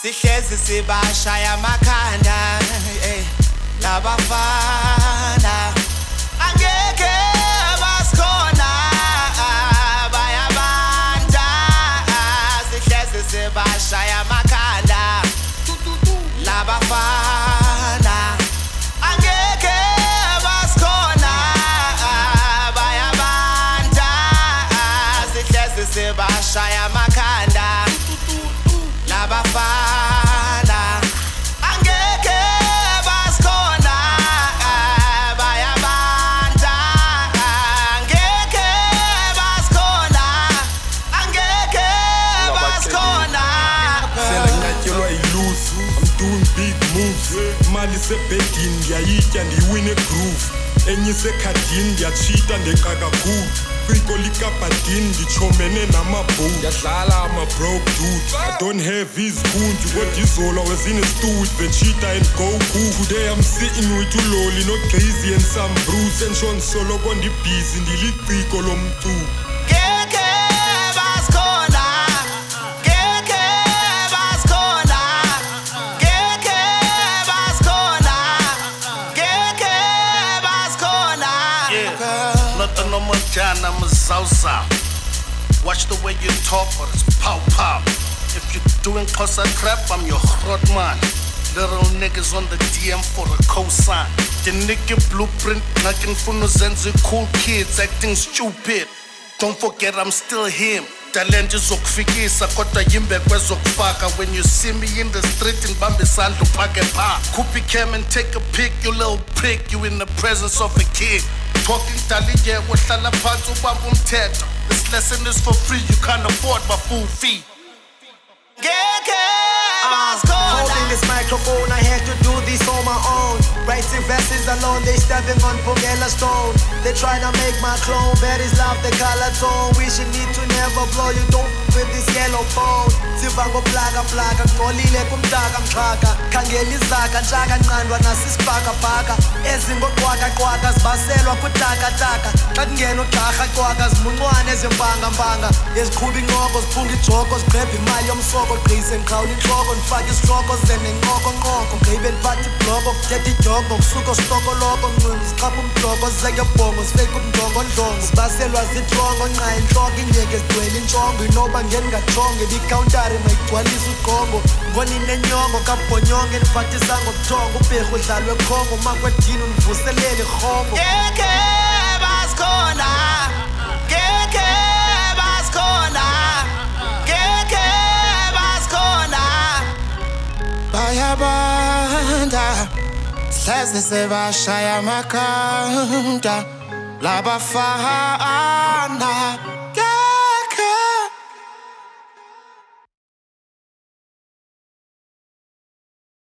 Sihlezi sibashaya amakhanda labafana angeke basikhona bayabanda sihlezi sibashaya amakhanda labafana angeke basikhona bayabanda sihlezi sibashaya amakhanda labafana angeke basikhona bayabanda angeke basikhona angeke basikhona Feeling like you know I lose. I'm doing big moves. Mali sebedini ngiyayitya ndiwine groove. Enye sekhadini ngiyachita ndekaka cool. Friko likabadini ndichomene namabhulu. Ngiyadlala ama-broke dude. I don't have his goons. Ngodizolo was in a stew with Vegeta and Goku. Today I'm sitting with Lolli, no Gxarha and some Bruce and Sean Solo kondi busy ndiliciko lomtu. ngeke basikhona ngeke basikhona ngeke basikhona ngeke basikhona Nothing no more John, I'm a Zausa. Watch the way you talk or it's pow pow. If you're doing closer crap, I'm your hot man. Little niggas on the DM for a cosign. The nigga blueprint, knocking from the Zenzi cool kids acting stupid. Don't forget I'm still him. Talent zokufikisa kodwa yimbe kwezokufaka. When you see me in the street in Bambisando Pake Pa. Kupi cam and take a pic, you little prick. You in the presence of a kid. Talking Daliye, wahlala phansi ubamba umthetho. This lesson is for free, you can't afford my full fee. ngeke basikhona Holding this microphone, I had to do this on my own. Writing verses alone, they stepping on Pongela stone. They tryna make my clone, baddies love the color tone. Wishing need to never blow, you don't with this yellow phone. Sivango plaga plaga, ngolile kumdaka mxhaka. Khangela izaka, njaka nqandwa nasisibhakabhaka. Ezingogqwaka qwaka, zibaselwa kutaka taka. Xa kungena uGxarha qwaka, zimuncwane ezimpanga mpanga. Eziqhuba inqoko, ziphunga ijoko, ziqebha imali yomsoko. Gqise ngiqhawula intloko, ndifake isihloko, zene nqoko nqoko. Ngqibe ndiphatha ibloko, ndithetha idyoko, kusuka stoko loko. Nqungu ziqapha umdloko, zizeke bongo, zifake umndlongo ndlongo. Zibaselwa zitrongo, nqa intloko, inyeke zigcwele intshongo. Inoba ngengajonge, ibikawuntari mayigcwalise uqongo. Ngonine nyongo, kabhonyonge, ndiphathisa ngobuthongo. Ubherhu udlalwe khongo, makwedini undivuselele rhongo. ngeke basikhona ngeke basikhona ngeke basikhona bayabanda sihlezi sebashaya amakhanda labafana